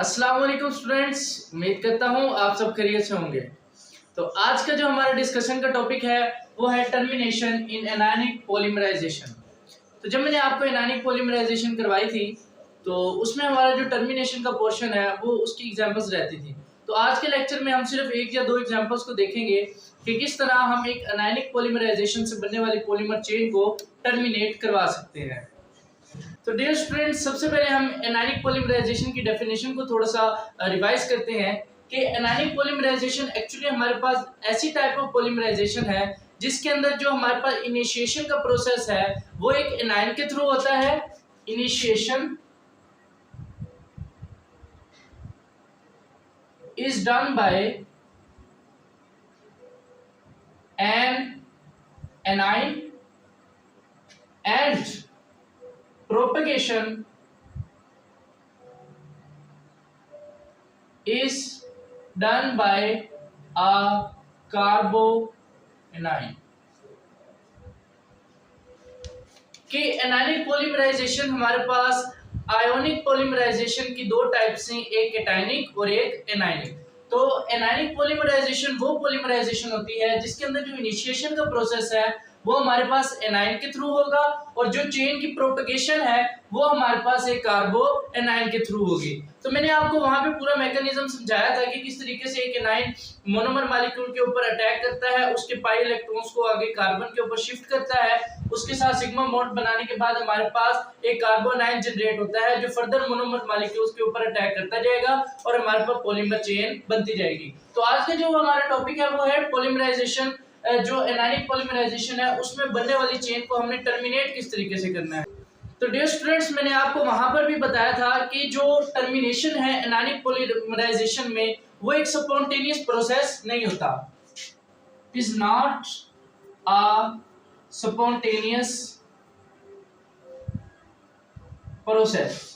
अस्सलाम वालेकुम स्टूडेंट्स, उम्मीद करता हूँ आप सब खैरियत से होंगे। तो आज का जो हमारा डिस्कशन का टॉपिक है वो है टर्मिनेशन इन एनायनिक पॉलीमराइजेशन। तो जब मैंने आपको एनायनिक पॉलीमराइजेशन करवाई थी तो उसमें हमारा जो टर्मिनेशन का पोर्शन है वो उसकी एग्जांपल्स रहती थी। तो आज के लेक्चर में हम सिर्फ एक या दो एग्जांपल्स को देखेंगे कि किस तरह हम एक एनायनिक पॉलीमराइजेशन से बनने वाली पॉलीमर चेन को टर्मिनेट करवा सकते हैं। तो डियर स्टूडेंट्स, सबसे पहले हम एनायनिक पॉलीमराइजेशन की डेफिनेशन को थोड़ा सा रिवाइज करते हैं कि एनायनिक पॉलीमराइजेशन एक्चुअली हमारे पास ऐसी टाइप ऑफ पॉलीमराइजेशन है जिसके अंदर जो हमारे पास इनिशिएशन का प्रोसेस है वो एक एनायन के थ्रू होता है। Initiation is done by an anion and propagation is done by a carbanion. कि एनायनिक पॉलीमराइजेशन हमारे पास आयोनिक पॉलीमराइजेशन की दो टाइप्स हैं, एक एटायनिक और एक एनायनिक। तो एनायनिक पॉलीमराइजेशन वो पॉलीमराइजेशन होती है जिसके अंदर जो इनिशिएशन का प्रोसेस है वो हमारे पास एनायन के थ्रू होगा और जो चेन की प्रोपगेशन है वो हमारे पास एक कार्बो एनायन के थ्रू होगी। तो मैंने आपको वहां पे पूरा मैकेनिज्म समझाया था कि किस तरीके से एक एनायन मोनोमर मॉलिक्यूल के ऊपर अटैक करता है, उसके पाई इलेक्ट्रॉन्स को आगे कार्बन के ऊपर शिफ्ट करता है, उसके साथ सिग्मा बॉन्ड बनाने के बाद हमारे पास एक कार्बन आयन जनरेट होता है जो फर्दर मोनोमर मॉलिक्यूल्स के ऊपर अटैक करता जाएगा और हमारे पास पॉलीमर चेन बनती जाएगी। तो आज का जो हमारा टॉपिक है वो है पॉलीमराइजेशन। जो एनायनिक पॉलीमराइजेशन है उसमें बनने वाली चेन को हमने टर्मिनेट किस तरीके से करना है। तो डियर स्टूडेंट्स, मैंने आपको वहां पर भी बताया था कि जो टर्मिनेशन है एनायनिक पॉलीमराइजेशन में वो एक स्पॉन्टेनियस प्रोसेस नहीं होता। Is not a spontaneous process.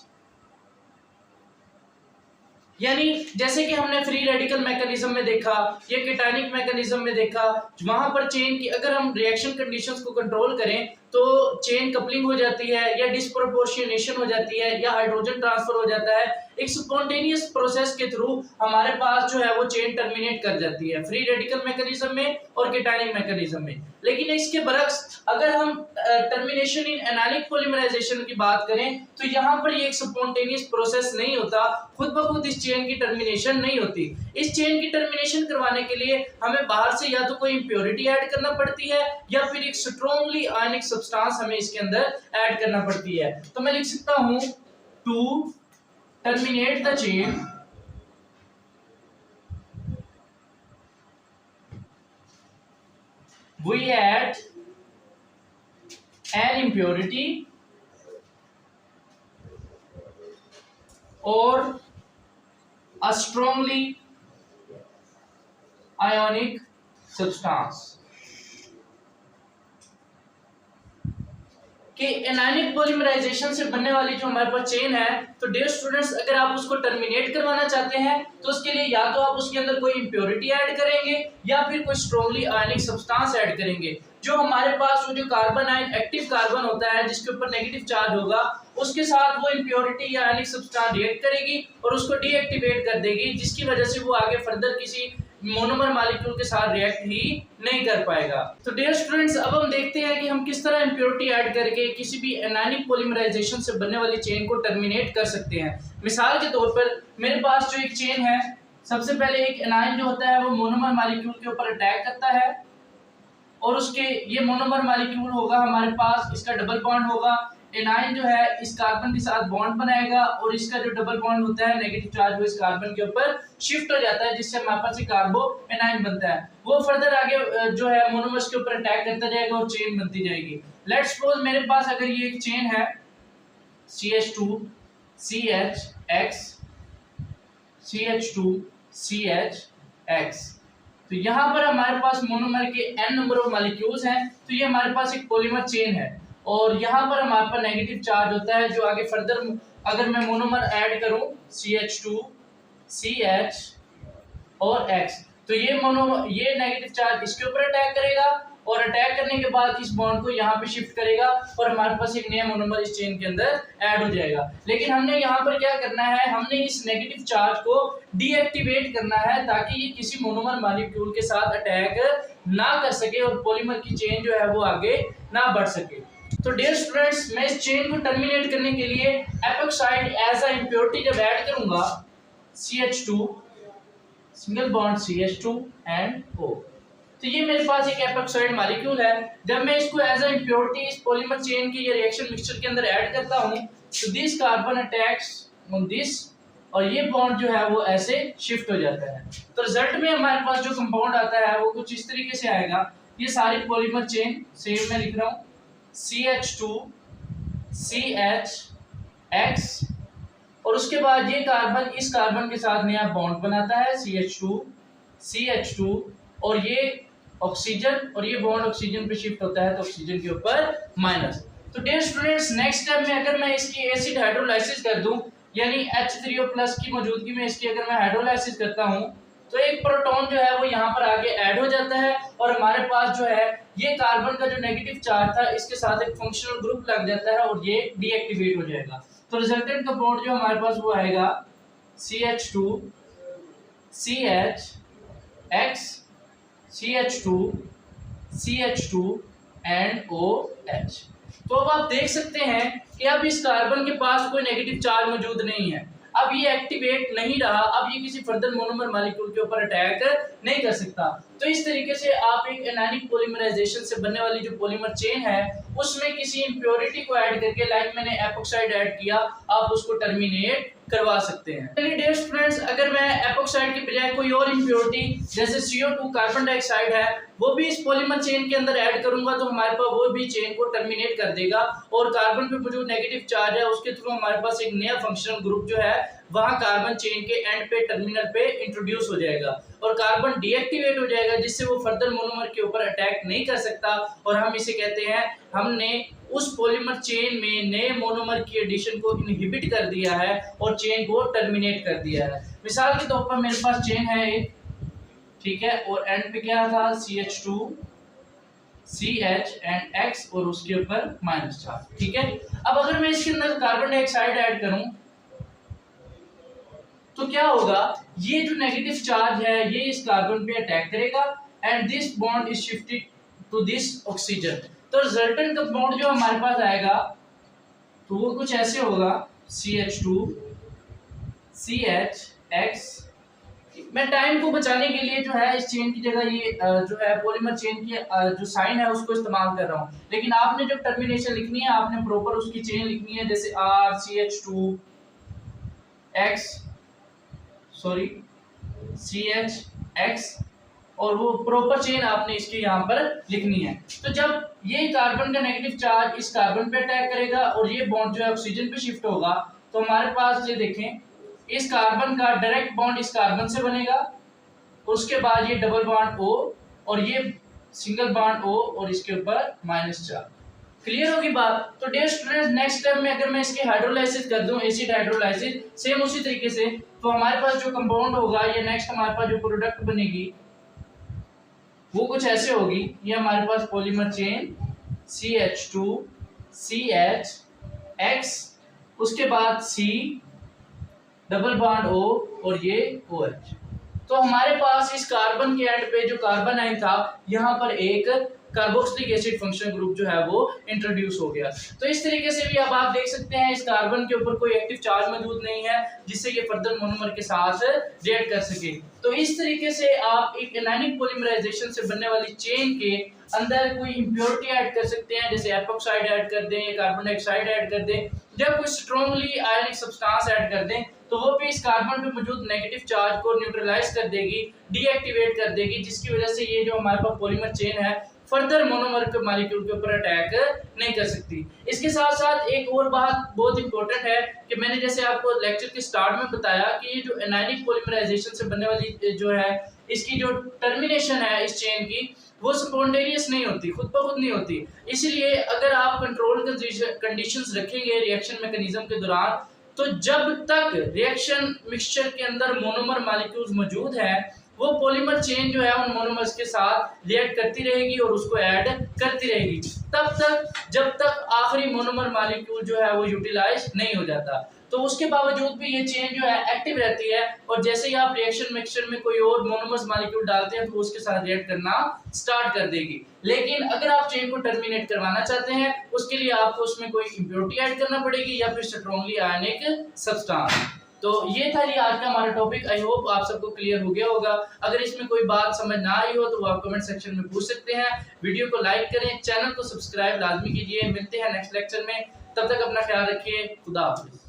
यानी जैसे कि हमने फ्री रेडिकल मैकेनिज्म में देखा या केटायनिक मैकेनिज्म में देखा, वहां पर चेन की अगर हम रिएक्शन कंडीशंस को कंट्रोल करें तो चेन कपलिंग हो जाती है या डिस्प्रोपोर्शनेशन हो जाती है या हाइड्रोजन ट्रांसफर हो जाता है। एक स्पॉन्टेनियस प्रोसेस के थ्रू हमारे पास जो है वो चेन टर्मिनेट कर जाती है फ्री रेडिकल मैकेनिज्म में और केटायनिक मैकेनिज्म में। लेकिन इसके बरक्स अगर हम टर्मिनेशन इन एनायनिक पॉलीमराइजेशन की बात करें तो यहाँ पर ये एक स्पॉन्टेनियस प्रोसेस नहीं होता, खुद ब खुद इस चेन की टर्मिनेशन नहीं होती। इस चेन की टर्मिनेशन करवाने के लिए हमें बाहर से या तो कोई इंप्योरिटी ऐड करना पड़ती है या फिर एक स्ट्रॉन्गली आयनिक सब्सटेंस हमें इसके अंदर ऐड करना पड़ती है। तो मैं लिख सकता हूं to terminate the chain we add an impurity or a strongly ionic substance। कि एनायनिक पॉलीमराइजेशन से बनने वाली जो हमारे पास चेन है, तो डियर स्टूडेंट्स अगर आप उसको टर्मिनेट करवाना चाहते हैं तो उसके लिए या तो आप उसके अंदर कोई इंप्योरिटी ऐड करेंगे या फिर कोई स्ट्रॉन्गली आयनिक सब्सटेंस ऐड करेंगे। जो हमारे पास वो जो कार्बन आयन एक्टिव कार्बन होता है जिसके ऊपर नेगेटिव चार्ज होगा उसके साथ वो इंप्योरिटी या आयनिक सब्सटेंस रिएक्ट करेगी और उसको डीएक्टिवेट कर देगी, जिसकी वजह से वो आगे फर्दर किसी मोनोमर मॉलिक्यूल के साथ रिएक्ट ही नहीं कर पाएगा। तो डियर स्टूडेंट्स, अब हम देखते हैं कि हम किस तरह इंप्योरिटी ऐड करके किसी भी एनायनिक पॉलीमराइजेशन से बनने वाली चेन को टर्मिनेट कर सकते हैं। मिसाल के तौर पर मेरे पास जो एक चेन है, सबसे पहले एक एनायन जो होता है वो मोनोमर मॉलिक्यूल के ऊपर अटैक करता है और उसके ये मोनोमर मॉलिक्यूल होगा हमारे पास, इसका डबल बॉन्ड होगा। एनायन जो है इस कार्बन के साथ बॉन्ड बनाएगा और इसका जो डबल बॉन्ड होता है नेगेटिव चार्ज वो इस कार्बन के ऊपर शिफ्ट हो जाता है, जिससे हमारे पास कार्बो एनायन बनता है। वो फर्दर आगे जो है मोनोमर्स के ऊपर अटैक करता जाएगा और चेन बनती जाएगी। लेट्स सपोज मेरे पास अगर ये एक चेन है CH2 CHX CH2 CHX, तो यहाँ पर हमारे पास मोनोमर के n नंबर ऑफ मॉलिक्यूल्स हैं, तो ये हमारे पास एक पॉलीमर चेन है और यहाँ पर हमारे पास नेगेटिव चार्ज होता है जो आगे फर्दर अगर मैं मोनोमर ऐड करूं CH2 CH और X, तो ये नेगेटिव चार्ज इसके ऊपर अटैक करेगा और अटैक करने के बाद इस बॉन्ड को यहाँ पे शिफ्ट करेगा और हमारे पास एक नया मोनोमर इस चेन के अंदर ऐड हो जाएगा। लेकिन हमने यहाँ पर क्या करना है, हमने इस नेगेटिव चार्ज को डीएक्टिवेट करना है ताकि ये किसी मोनोमर मॉलिक्यूल के साथ अटैक ना कर सके और पॉलीमर की चेन जो है वो आगे ना बढ़ सके। तो डियर स्टूडेंट्स, मैं इस चेन को टर्मिनेट करने के लिए एपॉक्साइड एज अ इंप्योरिटी जब ऐड करूंगा CH2 single bond CH2 and O, तो ये मेरे पास एक एपॉक्साइड मॉलिक्यूल है। जब मैं इसको एज अ इंप्योरिटी इस पॉलीमर चेन के ये रिएक्शन मिक्सचर के अंदर ऐड करता हूं तो this carbon attacks on this और ये बॉन्ड जो है वो ऐसे शिफ्ट हो जाता है। तो रिजल्ट में हमारे पास जो कंपाउंड आता है वो कुछ इस तरीके से आएगा। ये सारी पॉलीमर चेन सेम मैं लिख रहा हूँ CH2 CHX और उसके बाद ये कार्बन इस कार्बन के साथ नया बॉन्ड बनाता है CH2 और ये ऑक्सीजन और ये बॉन्ड ऑक्सीजन पे शिफ्ट होता है तो ऑक्सीजन के ऊपर माइनस। तो डियर स्टूडेंट्स, नेक्स्ट स्टेप में अगर मैं इसकी एसिड हाइड्रोलाइसिस कर दूं यानी H3O+ की मौजूदगी में इसकी अगर मैं हाइड्रोलाइसिस करता हूं तो एक प्रोटॉन जो है वो यहाँ पर आगे ऐड हो जाता है और हमारे पास जो है ये कार्बन का जो नेगेटिव चार्ज था इसके साथ एक फंक्शनल ग्रुप लग जाता है और ये डीएक्टिवेट हो जाएगा। तो रिजल्टेंट कंपाउंड जो हमारे पास वो आएगा CH2 CHX CH2 CH2 and OH। तो अब आप देख सकते हैं कि अब इस कार्बन के पास कोई नेगेटिव चार्ज मौजूद नहीं है, अब ये एक्टिवेट नहीं रहा, अब ये किसी फर्दर मोनोमर मॉलिक्यूल के ऊपर अटैक नहीं कर सकता। तो इस तरीके से आप एक एनायनिक पॉलीमराइजेशन से बनने वाली जो पॉलीमर चेन है उसमें किसी इंप्योरिटी को ऐड करके, लाइक मैंने एपॉक्साइड ऐड किया, आप उसको टर्मिनेट करवा सकते हैं। चलिए डियर स्टूडेंट्स, अगर मैं एपॉक्साइड के बजाय कोई और इंप्योरिटी जैसे CO2 कार्बन डाइऑक्साइड है वो भी इस पॉलीमर चेन के अंदर ऐड करूंगा तो हमारे पास वो भी चेन को टर्मिनेट कर देगा और कार्बन पे जो नेगेटिव चार्ज है उसके थ्रू हमारे पास एक नया फंक्शनल ग्रुप जो है वहां कार्बन चेन के एंड पे टर्मिनल पे इंट्रोड्यूस हो जाएगा और कार्बन डीएक्टिवेट हो जाएगा जिससे वो फर्दर मोनोमर के ऊपर अटैक नहीं कर सकता और हम इसे कहते हैं हमने उस पॉलीमर चेन में नए मोनोमर की एडिशन को इनहिबिट कर दिया है और चेन को टर्मिनेट कर दिया है। मिसाल के तौर पर मेरे पास चेन है एक, ठीक है, और एंड पे क्या था CH2 CH एंड X और उसके ऊपर माइनस चार्ज, ठीक है। अब अगर मैं इसके अंदर कार्बन डाइऑक्साइड ऐड करूं तो क्या होगा, ये जो नेगेटिव चार्ज है ये इस कार्बन पे अटैक करेगा and this bond is shifted to this oxygen. तो रिजल्टेंट कंपाउंड जो हमारे पास आएगा तो वो कुछ ऐसे होगा CH2 CHX। मैं टाइम को बचाने के लिए जो है इस चेन की जगह ये जो है पॉलीमर चेन की जो साइन है उसको इस्तेमाल कर रहा हूँ, लेकिन आपने जब टर्मिनेशन लिखनी है आपने प्रॉपर उसकी चेन लिखनी है, जैसे CHX और वो प्रॉपर चेन आपने इसके यहाँ पर लिखनी है। तो जब ये कार्बन का नेगेटिव चार्ज इस कार्बन पे अटैक करेगा और ये बॉन्ड जो है ऑक्सीजन पे शिफ्ट होगा तो हमारे पास ये देखें इस कार्बन का डायरेक्ट बॉन्ड इस कार्बन से बनेगा, उसके बाद ये डबल बॉन्ड O और ये सिंगल बॉन्ड O और इसके ऊपर माइनस चार्ज। क्लियर होगी बात। तो डियर स्टूडेंट्स, नेक्स्ट स्टेप में अगर मैं इसके हाइड्रोलाइसिस कर दूं एसिड हाइड्रोलाइसिस सेम उसी तरीके से तो हमारे पास जो कंपाउंड होगा ये नेक्स्ट हमारे पास जो प्रोडक्ट बनेगी वो कुछ ऐसे होगी। ये हमारे पास पॉलीमर चेन CH2 CHX उसके बाद C डबल बॉन्ड O और ये OH। तो हमारे पास इस कार्बन के एंड पे जो कार्बन आयन था यहाँ पर एक कार्बोक्सिलिक एसिड फंक्शन ग्रुप जो है वो इंट्रोड्यूस हो गया। तो इस तरीके से भी अब आप देख सकते हैं इस कार्बन के ऊपर कोई एक्टिव चार्ज मौजूद नहीं है जिससे ये फर्दर मोनोमर के साथ रिएक्ट कर सके। तो इस तरीके से आप एक एनायनिक पॉलीमराइजेशन से बनने वाली चेन के अंदर कोई इंप्योरिटी ऐड कर सकते हैं, जैसे एपॉक्साइड ऐड कर दें या कार्बन डाइऑक्साइड ऐड कर दें, जब कोई स्ट्रांगली आयनिक सब्सटेंस ऐड कर दें तो वो भी इस कार्बन पे मौजूद नेगेटिव चार्ज को न्यूट्रलाइज कर देगी, डीएक्टिवेट कर देगी, जिसकी वजह से ये जो हमारे पास पॉलीमर चेन है फर्दर मोनोमर के मॉलिक्यूल के ऊपर अटैक नहीं कर सकती। इसके साथ साथ एक और बात बहुत इंपॉर्टेंट है कि मैंने जैसे आपको लेक्चर के स्टार्ट में बताया कि ये जो एनायनिक पॉलीमराइजेशन से बनने वाली जो है इसकी जो टर्मिनेशन है इस चेन की वो स्पॉन्टेनियस नहीं होती, खुद ब खुद नहीं होती। इसलिए अगर आप कंट्रोल कंडीशंस रखेंगे रिएक्शन मैकेनिज्म के दौरान तो जब तक रिएक्शन मिक्सचर के अंदर मोनोमर मॉलिक्यूल्स मौजूद हैं वो पॉलीमर चेन जो है उन मोनोमर्स के साथ रिएक्ट करती रहेगी और उसको ऐड करती रहेगी तब तक जब तक आखिरी मोनोमर मॉलिक्यूल जो है वो यूटिलाइज नहीं हो जाता। तो उसके बावजूद भी ये चेन जो है एक्टिव रहती है और जैसे ही आप रिएक्शन मिक्सचर में कोई और मोनोमर्स मॉलिक्यूल डालते हैं तो उसके साथ रिएक्ट करना स्टार्ट कर देगी। लेकिन अगर आप चेन को टर्मिनेट करवाना चाहते हैं उसके लिए आपको उसमें कोई इंप्योरिटी ऐड करना पड़ेगी या फिर स्ट्रांगली आयनिक सब्सटेंस। तो ये था जी आज का हमारा टॉपिक। आई होप आप सबको क्लियर हो गया होगा। अगर इसमें कोई बात समझ ना आई हो तो वो आप कमेंट सेक्शन में पूछ सकते हैं। वीडियो को लाइक करें, चैनल को सब्सक्राइब लाजमी कीजिए। मिलते हैं नेक्स्ट लेक्चर में, तब तक अपना ख्याल रखिए। खुदा हाफिज।